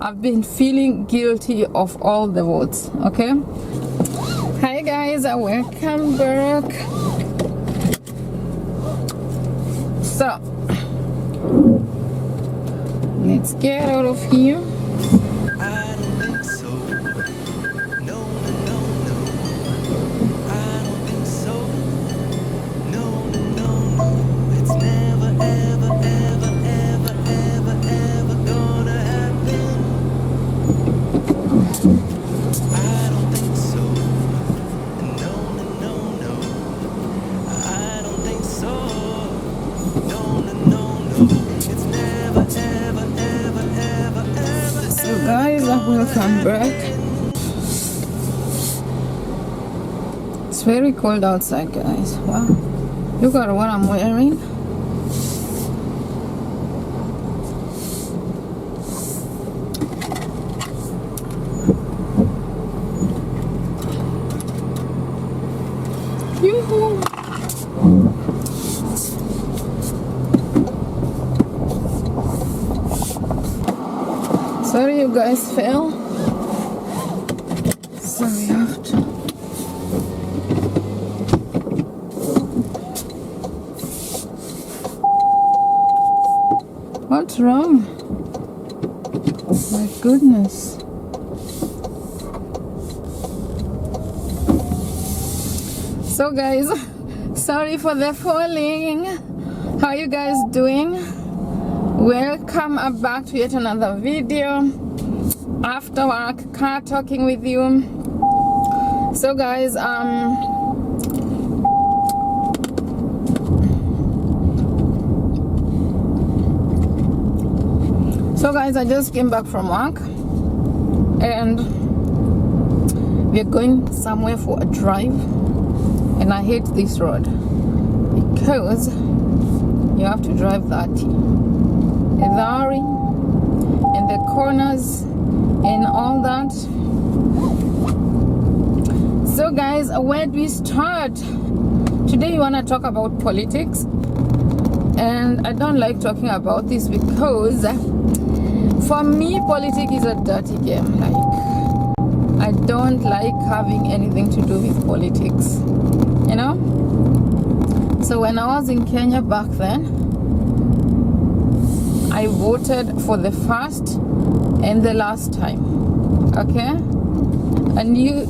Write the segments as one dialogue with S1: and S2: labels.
S1: I've been feeling guilty of all the votes. Okay, hi guys, welcome back. So let's get out of here.
S2: I don't think so. No, no, no, no. I don't think so. No, no, no, no. It's never, ever, ever, ever, ever, ever gonna happen. I don't think so. No, no, no, no. I don't think so. No, no, no, no. It's never, ever, ever, ever, ever.
S1: So guys, welcome back. It's very cold outside, guys. Wow, look at what I'm wearing. Yoo-hoo. Sorry you guys fell. So we have to. What's wrong? My goodness. So guys, sorry for the falling. How are you guys doing? Welcome back to yet another video. After work, car talking with you. So guys, I just came back from work and we're going somewhere for a drive, and I hate this road because you have to drive 30 in the corners and all that. So guys, where do we start? Today we want to talk about politics, and I don't like talking about this because for me politics is a dirty game. Like, I don't like having anything to do with politics, you know. So when I was in Kenya back then, I voted for the first and the last time. Okay, and you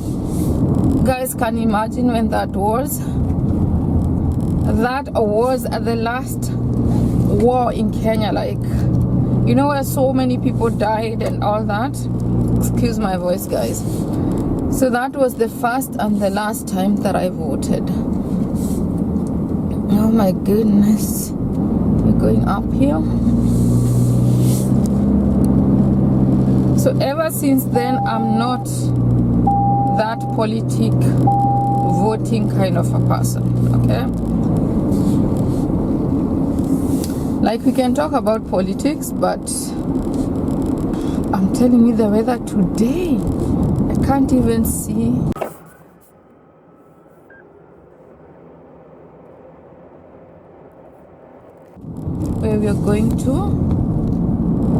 S1: guys can imagine when that was the last war in Kenya, like, you know, where so many people died and all that. Excuse my voice, guys. So that was the first and the last time that I voted. Oh my goodness, we're going uphill. So ever since then, I'm not that politic voting kind of a person. Okay, like, we can talk about politics, but I'm telling you, the weather today, I can't even see. Where we are going to.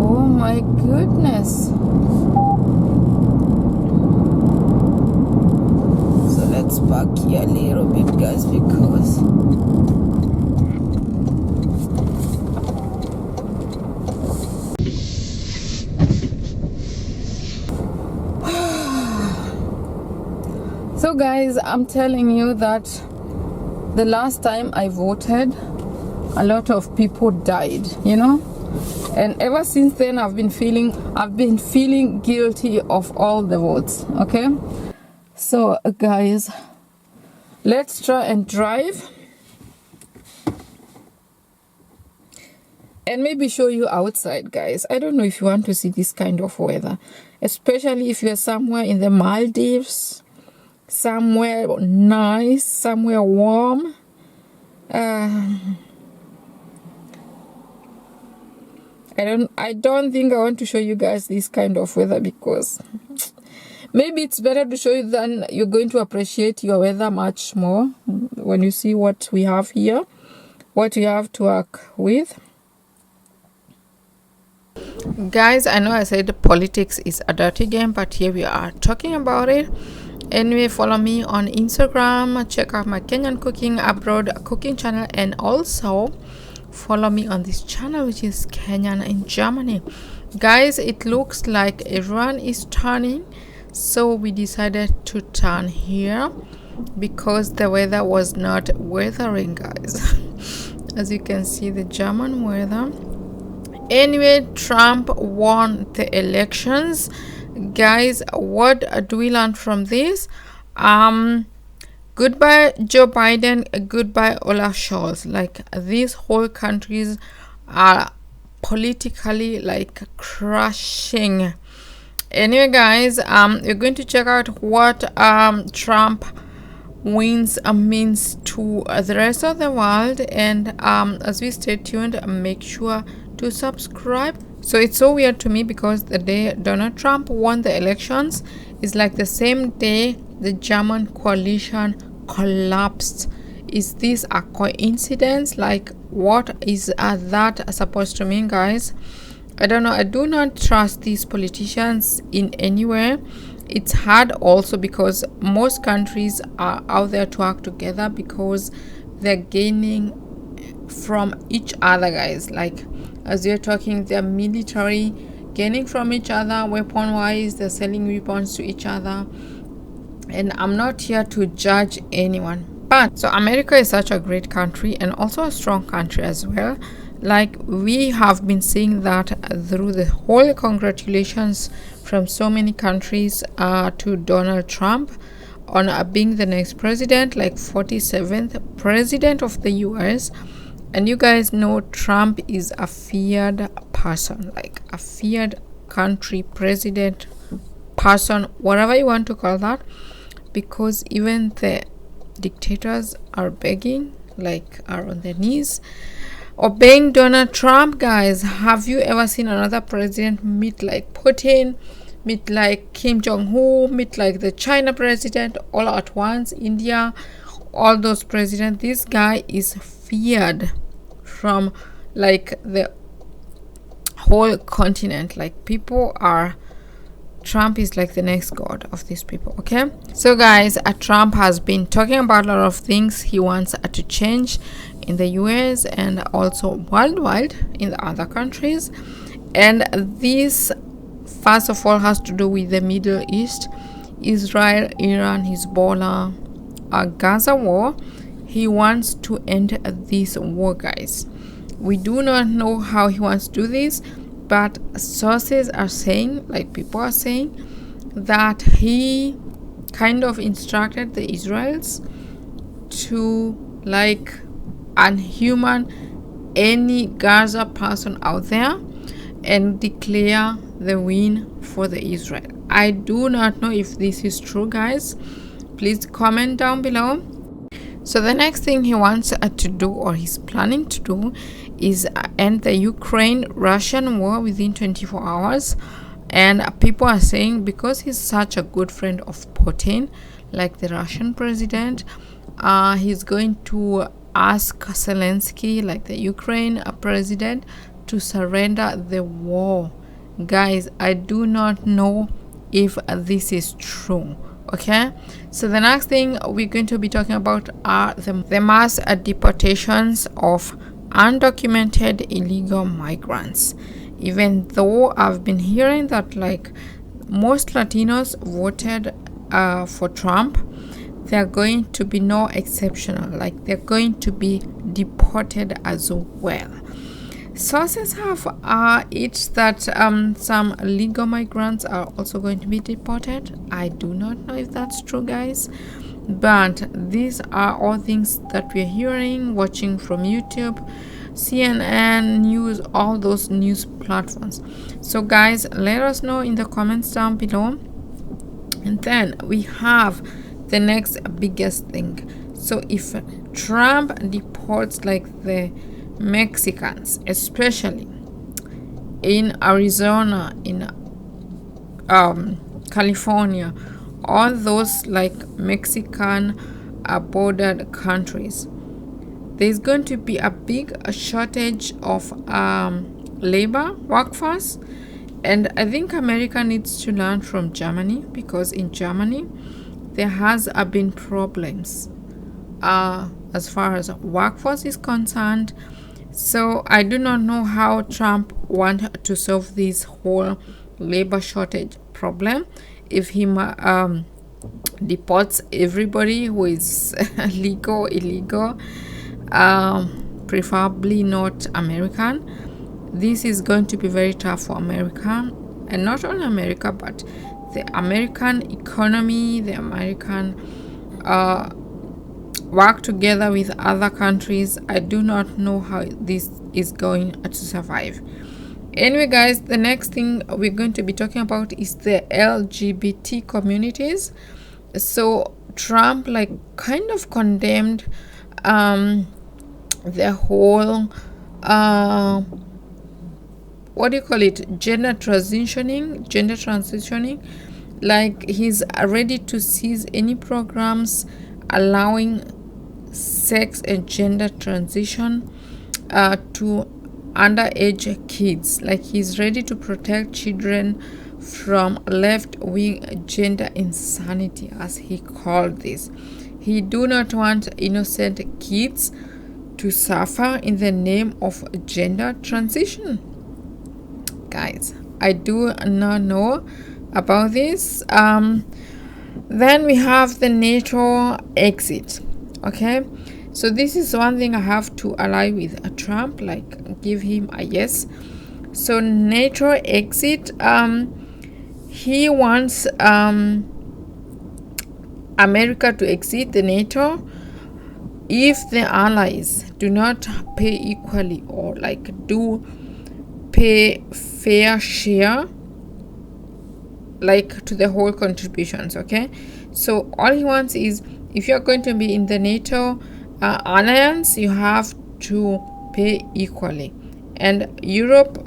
S1: Oh my goodness. So let's back here a little bit, guys, because so guys, I'm telling you that the last time I voted, a lot of people died, you know, and ever since then I've been feeling guilty of all the votes. Okay, so guys, let's try and drive and maybe show you outside, guys. I don't know if you want to see this kind of weather, especially if you're somewhere in the Maldives, somewhere nice, somewhere warm. I don't think I want to show you guys this kind of weather, because maybe it's better to show you, than you're going to appreciate your weather much more when you see what we have here, what we have to work with. Guys, I know I said politics is a dirty game, but here we are talking about it. Anyway, follow me on Instagram, check out my Kenyan cooking abroad cooking channel, and also follow me on this channel, which is Kenyan in Germany. Guys, it looks like everyone is turning, so we decided to turn here because the weather was not weathering, guys. As you can see, the German weather. Anyway, Trump won the elections. Guys, what do we learn from this? Goodbye Joe Biden, goodbye Olaf Scholz. Like, these whole countries are politically like crashing. Anyway, guys, we're going to check out what Trump wins means to the rest of the world, and as we stay tuned, make sure to subscribe. So it's so weird to me because the day Donald Trump won the elections is like the same day the German coalition collapsed. Is this a coincidence? Like, what is that supposed to mean, guys? I don't know. I do not trust these politicians in any way. It's hard also because most countries are out there to work together because they're gaining from each other, guys. Like, as you're talking, they're military gaining from each other, weapon wise, they're selling weapons to each other. And I'm not here to judge anyone, but so America is such a great country and also a strong country as well. Like, we have been seeing that through the whole congratulations from so many countries to Donald Trump on being the next president, like 47th president of the US. And you guys know Trump is a feared person, like a feared country president person, whatever you want to call that, because even the dictators are begging, like are on their knees obeying Donald Trump. Guys, have you ever seen another president meet like Putin, meet like Kim Jong-un, meet like the China president all at once, India, all those presidents? This guy is feared from like the whole continent. Like, people are, Trump is like the next god of these people. Okay, so guys, Trump has been talking about a lot of things he wants to change in the US and also worldwide in the other countries, and this first of all has to do with the Middle East, Israel, Iran, Hezbollah, Gaza war. He wants to end this war, guys. We do not know how he wants to do this, but sources are saying, like people are saying, that he kind of instructed the Israelis to like unhuman any Gaza person out there and declare the win for the Israel. I do not know if this is true, guys. Please comment down below. So the next thing he wants to do, or he's planning to do, is end the Ukraine-Russian war within 24 hours. And people are saying because he's such a good friend of Putin, like the Russian president, he's going to ask Zelensky, like the Ukraine president, to surrender the war. Guys, I do not know if this is true. Okay, so the next thing we're going to be talking about are the mass deportations of undocumented illegal migrants. Even though I've been hearing that like most Latinos voted for Trump, they're going to be no exceptional, like they're going to be deported as well. Sources have it that some illegal migrants are also going to be deported. I do not know if that's true, guys, but these are all things that we're hearing, watching from YouTube, CNN news, all those news platforms. So guys, let us know in the comments down below. And then we have the next biggest thing. So if Trump deports like the Mexicans, especially in Arizona, in California, all those like Mexican bordered countries, there's going to be a big shortage of labor workforce. And I think America needs to learn from Germany, because in Germany there has been problems as far as workforce is concerned. So I do not know how Trump wants to solve this whole labor shortage problem if he deports everybody who is legal, illegal, preferably not American. This is going to be very tough for America, and not only America, but the American economy, the American work together with other countries. I do not know how this is going to survive. Anyway, guys, the next thing we're going to be talking about is the LGBT communities. So Trump kind of condemned the whole what do you call it, gender transitioning. Like, he's ready to cease any programs allowing sex and gender transition to underage kids. Like, he's ready to protect children from left-wing gender insanity, as he called this. He do not want innocent kids to suffer in the name of gender transition. Guys, I do not know about this. Then we have the NATO exit. Okay, so this is one thing I have to ally with Trump, like give him a yes. So NATO exit, he wants America to exit the NATO if the allies do not pay equally, or do pay fair share to the whole contributions. Okay, so all he wants is, if you're going to be in the NATO alliance, you have to pay equally. And Europe,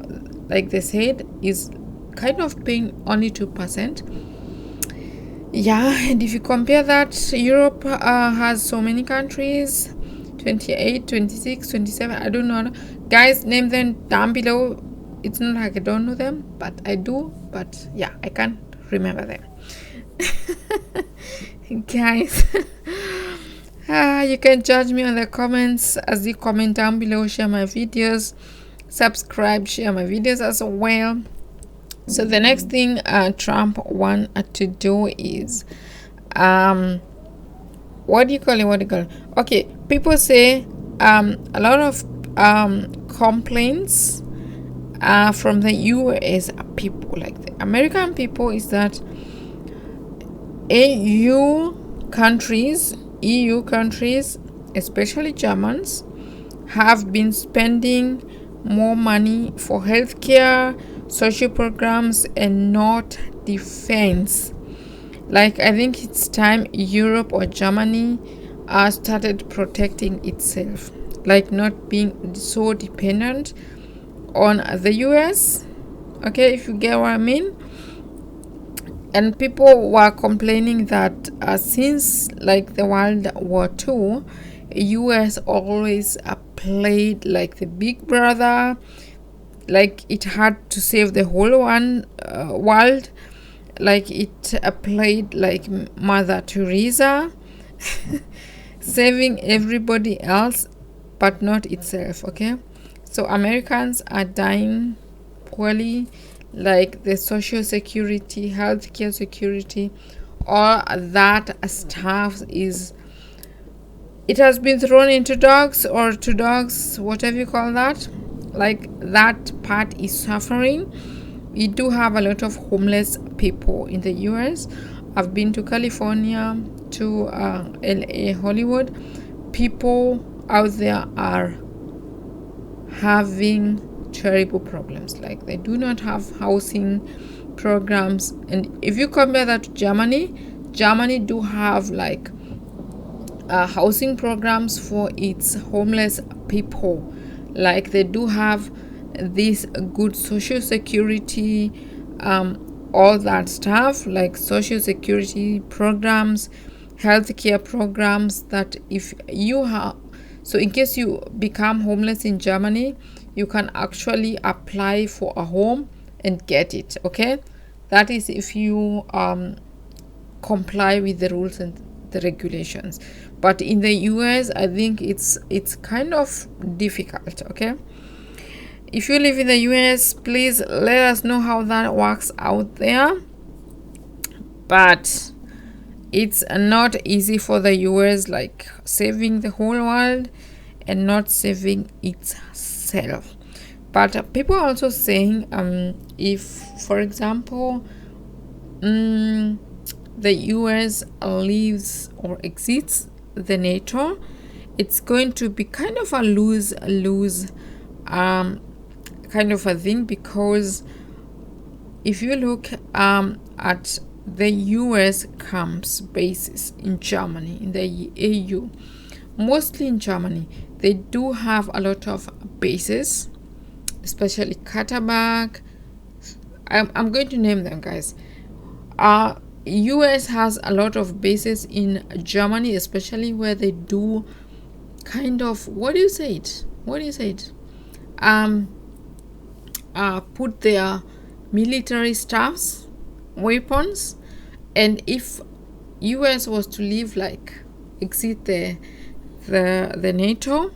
S1: like they said, is kind of paying only 2%. Yeah, and if you compare that, Europe has so many countries, 28, 26, 27, I don't know. Guys, name them down below. It's not like I don't know them, but I do. But yeah, I can't remember them. Guys, you can judge me on the comments as you comment down below. Share my videos, subscribe, share my videos as well. So the next thing Trump wanted to do is what do you call it? Okay, people say a lot of complaints from the US people, like the American people, is that EU countries, especially Germans, have been spending more money for healthcare, social programs, and not defense. Like, I think it's time Europe or Germany started protecting itself, like not being so dependent on the US. Okay, if you get what I mean. And people were complaining that since the World War II, US always played like the big brother, like it had to save the whole world, like it played like Mother Teresa, saving everybody else but not itself. Okay, so Americans are dying poorly, like the social security, healthcare security, all that stuff it has been thrown into dogs, whatever you call that. Like, that part is suffering. We do have a lot of homeless people in the US. I've been to California, to LA, Hollywood. People out there are having terrible problems. Like, they do not have housing programs. And if you compare that to Germany do have housing programs for its homeless people. Like, they do have this good social security, all that stuff, like social security programs, healthcare programs, that if you have, so in case you become homeless in Germany, you can actually apply for a home and get it. Okay, that is if you comply with the rules and the regulations. But in the US, I think it's kind of difficult. Okay, if you live in the US, please let us know how that works out there. But it's not easy for the US, like saving the whole world and not saving itself. But people are also saying if, for example, the US leaves or exits the NATO, it's going to be kind of a lose kind of a thing, because if you look at the US camps bases in Germany, in the EU, mostly in Germany, they do have a lot of bases, especially Katterbach. I'm going to name them, guys. US has a lot of bases in Germany, especially where they do kind of, what do you say it? Put their military staffs, weapons. And if US was to leave, like exit the NATO,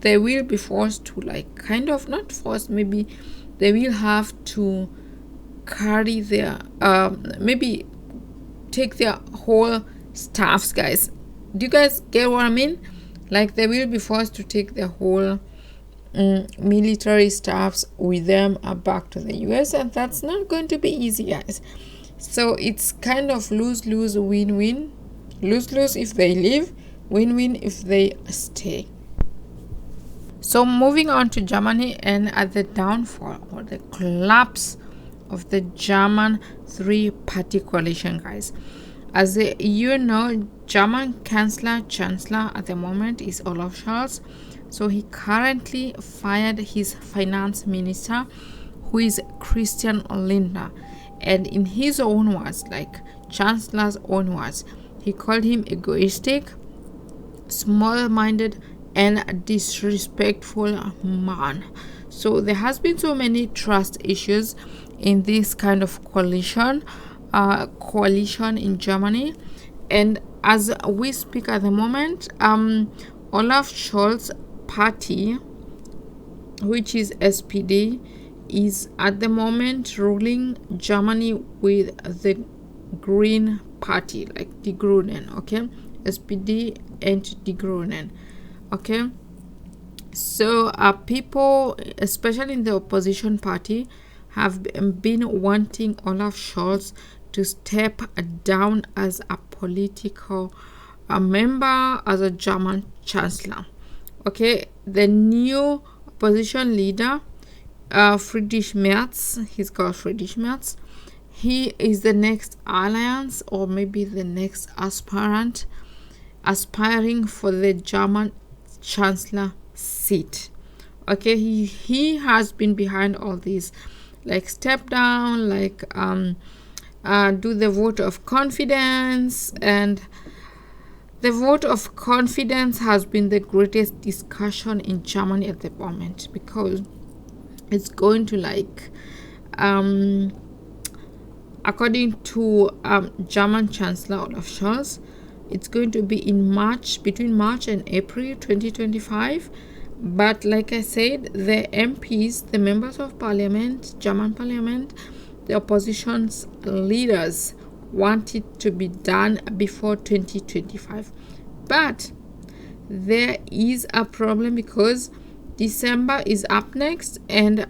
S1: they will be forced to, like, kind of, not forced, maybe they will have to carry their maybe take their whole staffs, guys. Do you guys get what I mean? Like, they will be forced to take their whole military staffs with them back to the US, and that's not going to be easy, guys. So it's kind of lose-lose, win-win. Lose-lose if they leave, win-win if they stay. So moving on to Germany and at the downfall or the collapse of the German three-party coalition, guys. As you know, German Chancellor at the moment is Olaf Scholz. So he currently fired his finance minister, who is Christian Lindner. And in his own words, like Chancellor's own words, he called him egoistic, small-minded, and disrespectful man. So there has been so many trust issues in this kind of coalition in Germany. And as we speak at the moment, Olaf Scholz party, which is SPD, is at the moment ruling Germany with the Green Party, like Die Grünen, okay? SPD and Die Grünen, okay? So people, especially in the opposition party, have been wanting Olaf Scholz to step down as a political member, as a German chancellor. Okay, the new opposition leader, Friedrich Merz, he's called Friedrich Merz. He is the next alliance, or maybe the next aspiring for the German chancellor seat. Okay, he has been behind all these, like step down, like do the vote of confidence. And the vote of confidence has been the greatest discussion in Germany at the moment, because it's going to, like, according to German Chancellor Olaf Scholz, it's going to be in March, between March and April 2025. But like I said, the MPs, the members of parliament, German parliament, the opposition's leaders want it to be done before 2025. But there is a problem, because December is up next and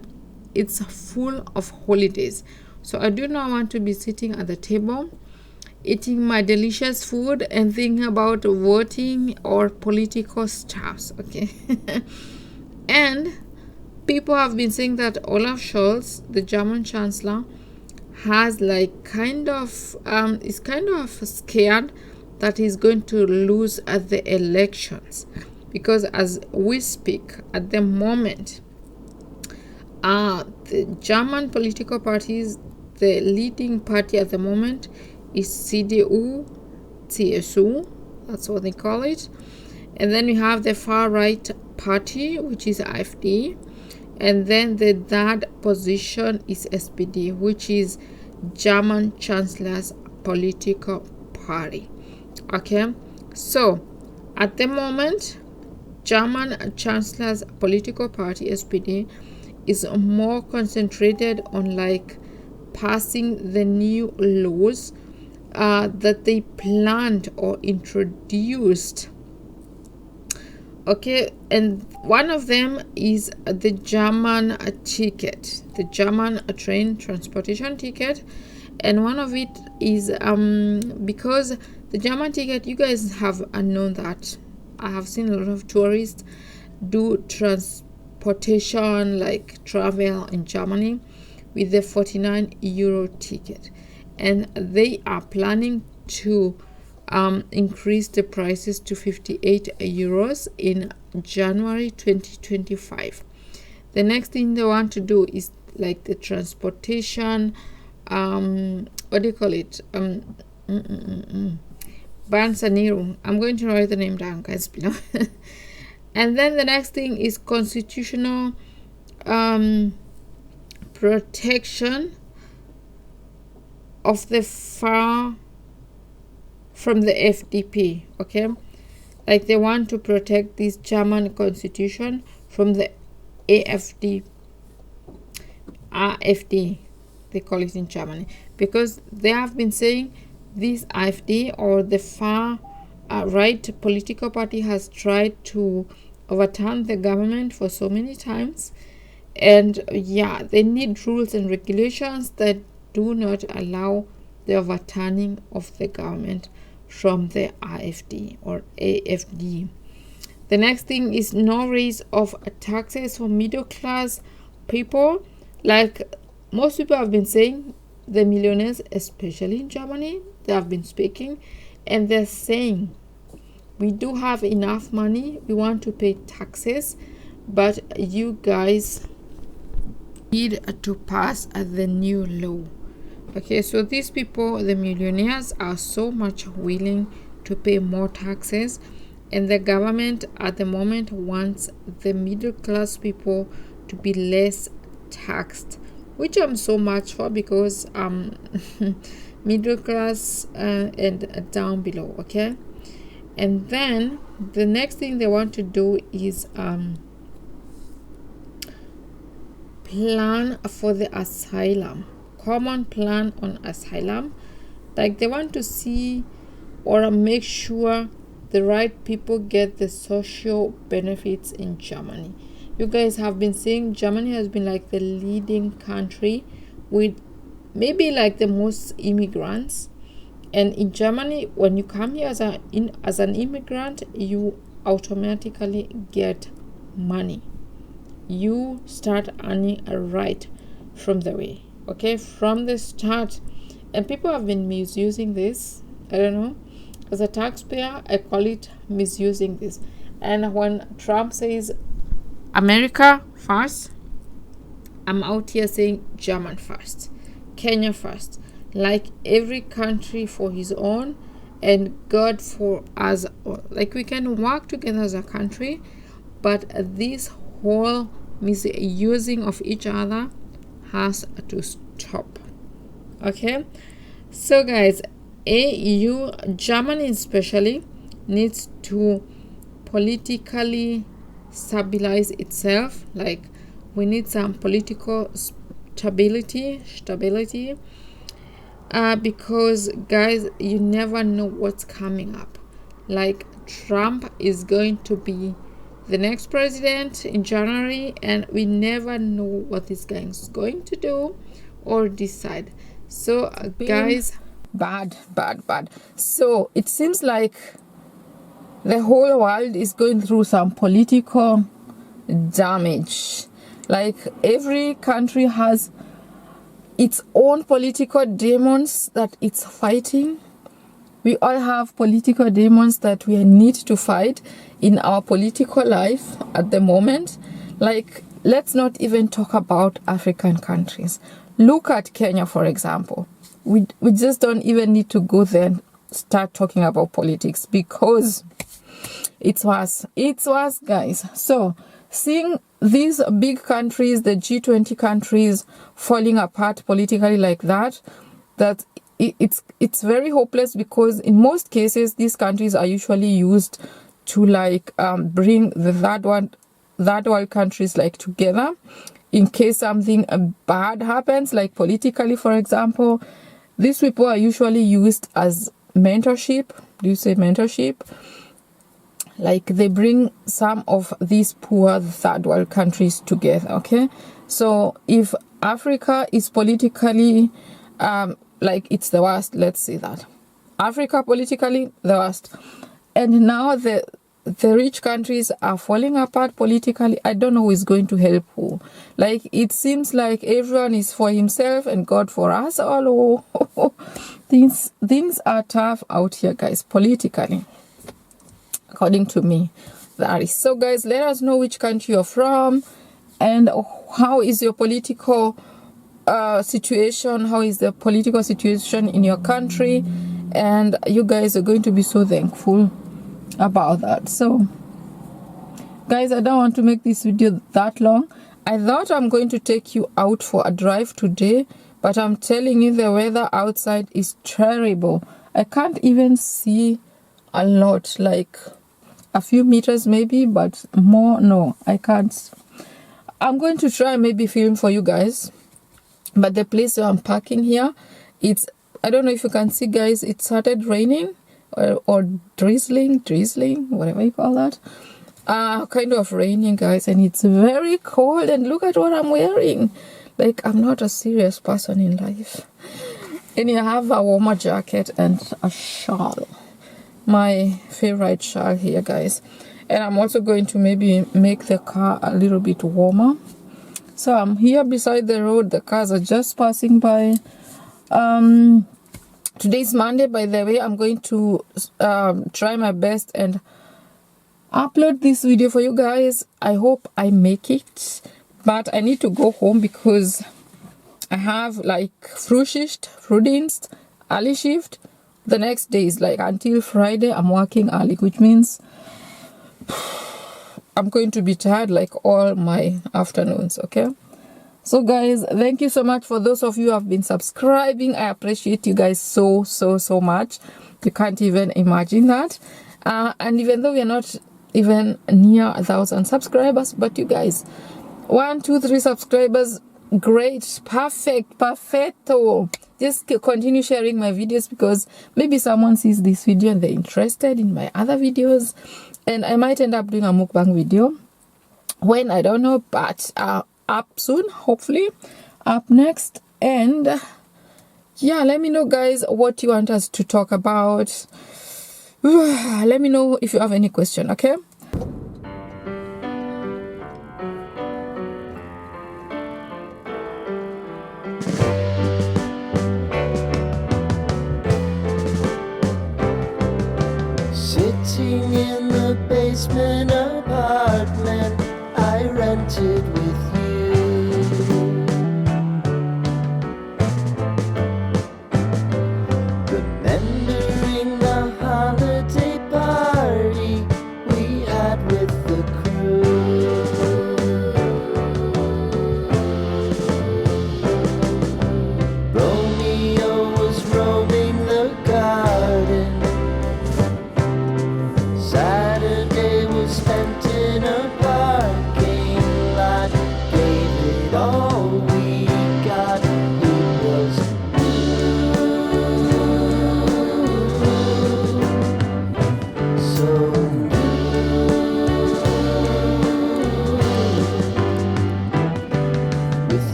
S1: it's full of holidays. So I do not want to be sitting at the table eating my delicious food and thinking about voting or political stuffs, okay? And people have been saying that Olaf Scholz, the German chancellor, has, like, kind of is kind of scared that he's going to lose at the elections, because as we speak at the moment, the German political parties, the leading party at the moment is CDU, CSU, that's what they call it. And then we have the far right party, which is AfD. And then the third position is SPD, which is German Chancellor's political party. Okay, so at the moment, German Chancellor's political party SPD is more concentrated on like passing the new laws that they planned or introduced. Okay, and one of them is the German ticket, the German train transportation ticket, and one of it is because the German ticket, you guys have known that I have seen a lot of tourists do transportation like travel in Germany with the 49 euro ticket, and they are planning to increase the prices to 58 euros in January 2025. The next thing they want to do is like the transportation, what do you call it? Bansanero. I'm going to write the name down, guys, below. And then the next thing is constitutional protection of the far from the FDP. Okay, like they want to protect this German constitution from the AFD, they call it in Germany, because they have been saying this AfD or the far right political party has tried to overturn the government for so many times, and yeah, they need rules and regulations that do not allow the overturning of the government from the AfD or AfD. The next thing is no raise of taxes for middle class people. Like most people have been saying, the millionaires, especially in Germany, they have been speaking and they're saying, we do have enough money, we want to pay taxes, but you guys need to pass the new law. Okay, so these people, the millionaires, are so much willing to pay more taxes, and the government at the moment wants the middle class people to be less taxed, which I'm so much for, because middle class and down below. Okay, and then the next thing they want to do is plan for the asylum, common plan on asylum. Like they want to see or make sure the right people get the social benefits in Germany. You guys have been saying Germany has been like the leading country with maybe like the most immigrants, and in Germany when you come here as an immigrant, you automatically get money. You start earning a right from the way, okay, from the start. And people have been misusing this. I don't know, as a taxpayer I call it misusing this. And when Trump says America first, I'm out here saying German first, Kenya first, like every country for his own and God for us all. Like we can work together as a country, but this whole misusing of each other has to stop. Okay, so guys, EU, Germany especially, needs to politically stabilize itself. Like we need some political stability, because guys, you never know what's coming up. Like Trump is going to be the next president in January, and we never know what this guy is going to do or decide. So guys, bad. So it seems like the whole world is going through some political damage. Like every country has its own political demons that it's fighting. We all have political demons that we need to fight in our political life at the moment. Like, let's not even talk about African countries. Look at Kenya, for example. We just don't even need to go there and start talking about politics, because it's worse. It's worse, guys. So, seeing these big countries, the G20 countries, falling apart politically like that, it's very hopeless, because in most cases these countries are usually used to like bring the third world countries like together in case something bad happens, like politically, for example. These people are usually used as mentorship. Do you say mentorship? Like they bring some of these poor third world countries together. Okay, so if Africa is politically like it's the worst, let's say that Africa politically the worst, and now the rich countries are falling apart politically, I don't know who is going to help who. Like it seems like everyone is for himself and God for us all. Things are tough out here, guys, politically, according to me. That is so, guys. Let us know which country you're from and how is your political situation, how is the political situation in your country, and you guys are going to be so thankful about that. So guys, I don't want to make this video that long. I thought I'm going to take you out for a drive today, but I'm telling you, the weather outside is terrible. I can't even see a lot, like a few meters maybe, but more, no, I can't. I'm going to try maybe film for you guys, but the place where I'm parking here, it's, I don't know if you can see, guys, it started raining or drizzling, whatever you call that. Kind of raining, guys, and it's very cold, and look at what I'm wearing. Like, I'm not a serious person in life. And I have a warmer jacket and a shawl, my favorite shawl here, guys. And I'm also going to maybe make the car a little bit warmer. So I'm here beside the road, the cars are just passing by. Today's Monday, by the way. I'm going to try my best and upload this video for you guys. I hope I make it, but I need to go home because I have like Frühdienst, early shift. The next day is like until Friday I'm working early, which means I'm going to be tired like all my afternoons. Okay, so guys, thank you so much for those of you who have been subscribing. I appreciate you guys so much. You can't even imagine that. And even though we are not even near 1,000 subscribers, but you guys, 1, 2, 3 subscribers, great, perfecto. Just continue sharing my videos, because maybe someone sees this video and they're interested in my other videos, and I might end up doing a mukbang video when, I don't know, but up soon, hopefully, up next. And yeah, let me know, guys, what you want us to talk about. Let me know if you have any question. Okay,